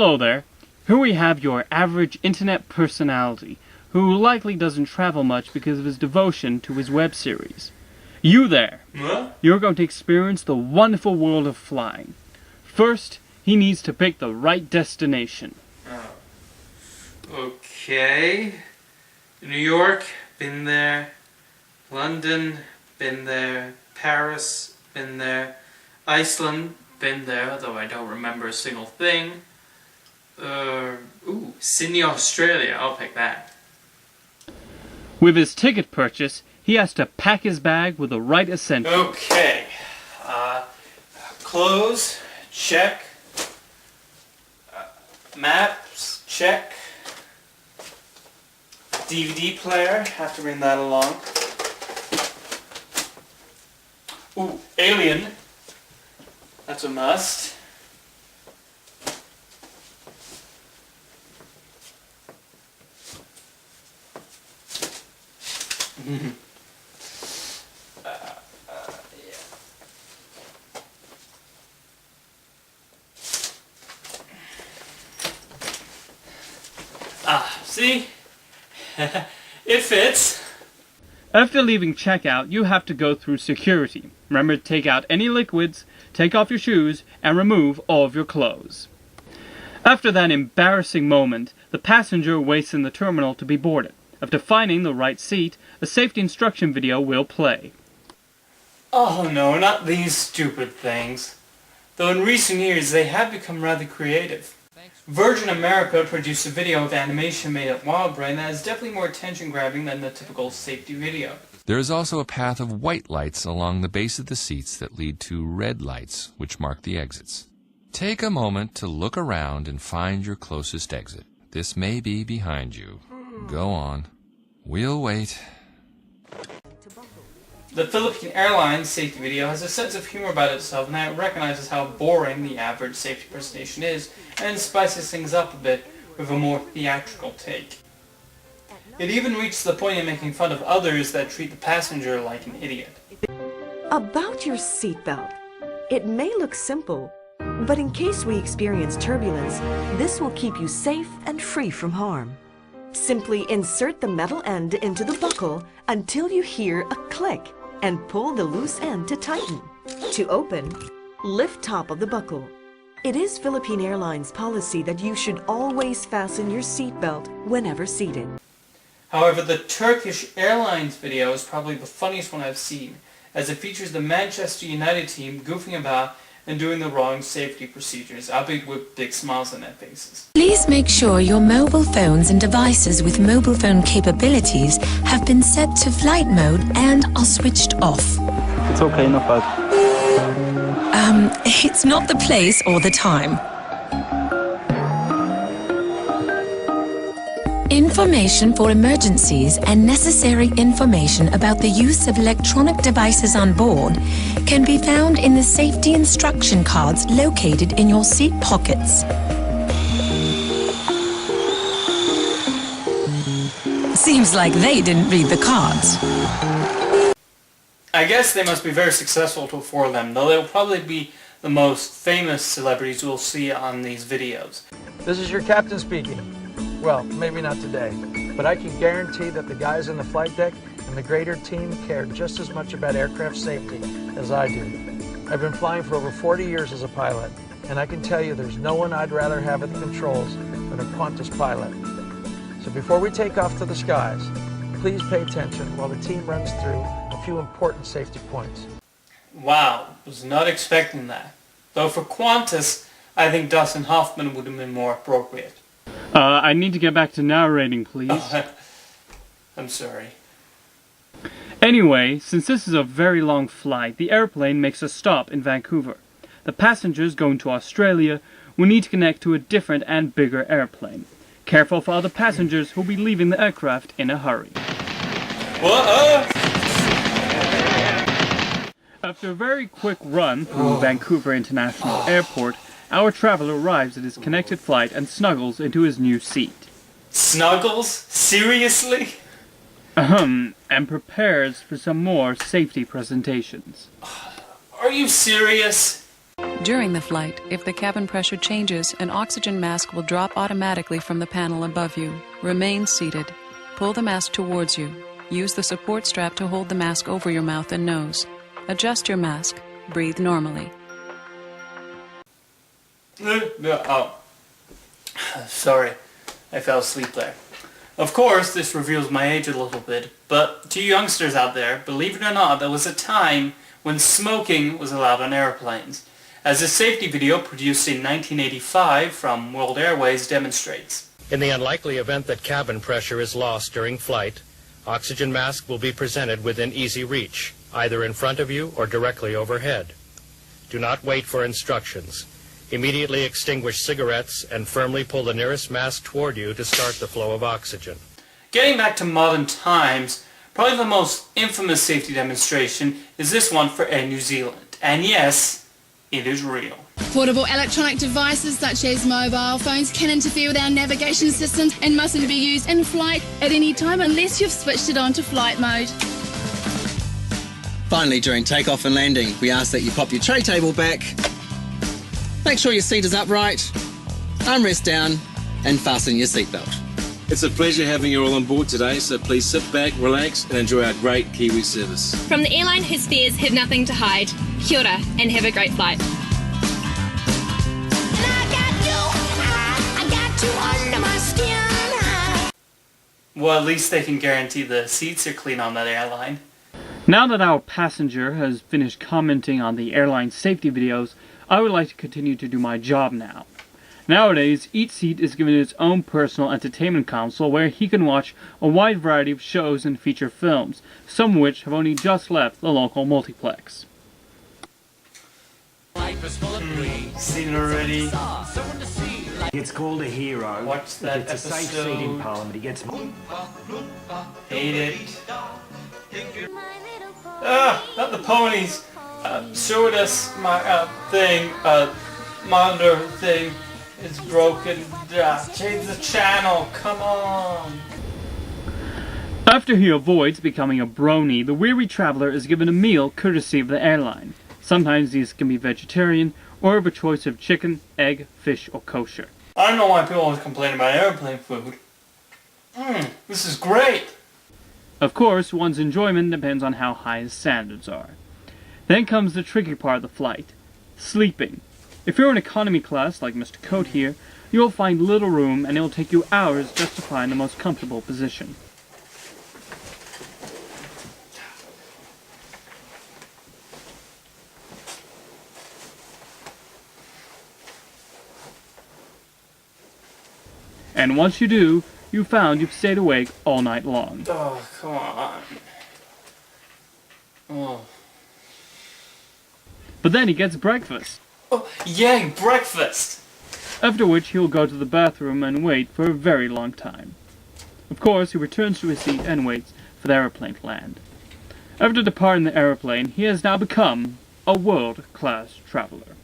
Hello there. Here we have your average internet personality, who likely doesn't travel much because of his devotion to his web series. You there. What? You're going to experience the wonderful world of flying. First, he needs to pick the right destination. Oh. Okay. New York, been there. London, been there. Paris, been there. Iceland, been there, though I don't remember a single thing. Sydney, Australia, I'll pick that. With his ticket purchase, he has to pack his bag with the right essentials. Okay. Clothes, check. Maps, check. DVD player, have to bring that along. Ooh, Alien. That's a must. Yeah. See? It fits. After leaving checkout, you have to go through security. Remember to take out any liquids, take off your shoes, and remove all of your clothes. After that embarrassing moment, the passenger waits in the terminal to be boarded. After finding the right seat, a safety instruction video will play. Oh no, not these stupid things. Though in recent years they have become rather creative. Virgin America produced a video with animation made at WildBrain that is definitely more attention-grabbing than the typical safety video. There is also a path of white lights along the base of the seats that lead to red lights, which mark the exits. Take a moment to look around and find your closest exit. This may be behind you. Go on. We'll wait. The Philippine Airlines safety video has a sense of humor about itself, and that it recognizes how boring the average safety presentation is, and spices things up a bit with a more theatrical take. It even reaches the point of making fun of others that treat the passenger like an idiot. About your seatbelt. It may look simple, but in case we experience turbulence, this will keep you safe and free from harm. Simply insert the metal end into the buckle until you hear a click and pull the loose end to tighten. To open, lift top of the buckle. It is Philippine Airlines policy that you should always fasten your seatbelt whenever seated. However, the Turkish Airlines video is probably the funniest one I've seen, as it features the Manchester United team goofing about and doing the wrong safety procedures, albeit with big smiles on their faces. Please make sure your mobile phones and devices with mobile phone capabilities have been set to flight mode and are switched off. It's okay, not bad. It's not the place or the time. Information for emergencies and necessary information about the use of electronic devices on board can be found in the safety instruction cards located in your seat pockets. Seems like they didn't read the cards. I guess they must be very successful to afford them, though they'll probably be the most famous celebrities we'll see on these videos. This is your captain speaking. Well, maybe not today, but I can guarantee that the guys on the flight deck and the greater team care just as much about aircraft safety as I do. I've been flying for over 40 years as a pilot, and I can tell you there's no one I'd rather have at the controls than a Qantas pilot. So before we take off to the skies, please pay attention while the team runs through a few important safety points. Wow, was not expecting that. Though for Qantas, I think Dustin Hoffman would have been more appropriate. I need to get back to narrating, please. I'm sorry. Anyway, since this is a very long flight, the airplane makes a stop in Vancouver. The passengers going to Australia will need to connect to a different and bigger airplane. Careful for other passengers who will be leaving the aircraft in a hurry. What? After a very quick run through Vancouver International Airport, our traveler arrives at his connected flight and snuggles into his new seat. Snuggles? Seriously? And prepares for some more safety presentations. Are you serious? During the flight, if the cabin pressure changes, an oxygen mask will drop automatically from the panel above you. Remain seated. Pull the mask towards you. Use the support strap to hold the mask over your mouth and nose. Adjust your mask. Breathe normally. Oh. Sorry, I fell asleep there. Of course, this reveals my age a little bit, but to you youngsters out there, believe it or not, there was a time when smoking was allowed on airplanes, as a safety video produced in 1985 from World Airways demonstrates. In the unlikely event that cabin pressure is lost during flight, oxygen mask will be presented within easy reach, either in front of you or directly overhead. Do not wait for instructions. Immediately extinguish cigarettes and firmly pull the nearest mask toward you to start the flow of oxygen. Getting back to modern times, probably the most infamous safety demonstration is this one for Air New Zealand. And yes, it is real. Portable electronic devices such as mobile phones can interfere with our navigation systems and mustn't be used in flight at any time unless you've switched it on to flight mode. Finally, during takeoff and landing, we ask that you pop your tray table back, make sure your seat is upright, armrest down, and fasten your seatbelt. It's a pleasure having you all on board today, so please sit back, relax, and enjoy our great Kiwi service. From the airline whose fares have nothing to hide, kia ora and have a great flight. Well, at least they can guarantee the seats are clean on that airline. Now that our passenger has finished commenting on the airline safety videos, I would like to continue to do my job now. Nowadays, each seat is given its own personal entertainment console where he can watch a wide variety of shows and feature films, some of which have only just left the local multiplex. Seen it already. It's called a hero. Watch that It's a safe seat in episode. Parliament. He gets... Hate it. Not the ponies. Showed us my thing. Monitor thing is broken. Change the channel. Come on. After he avoids becoming a brony, the weary traveler is given a meal courtesy of the airline. Sometimes these can be vegetarian, or of a choice of chicken, egg, fish, or kosher. I don't know why people always complain about airplane food. This is great. Of course, one's enjoyment depends on how high his standards are. Then comes the tricky part of the flight, sleeping. If you're in economy class, like Mr. Coat here, you'll find little room and it will take you hours just to find the most comfortable position. And once you do, you found you've stayed awake all night long. Oh, come on. Oh. But then he gets breakfast. Oh, yay, breakfast! After which he'll go to the bathroom and wait for a very long time. Of course, he returns to his seat and waits for the aeroplane to land. After departing the aeroplane, he has now become a world-class traveler.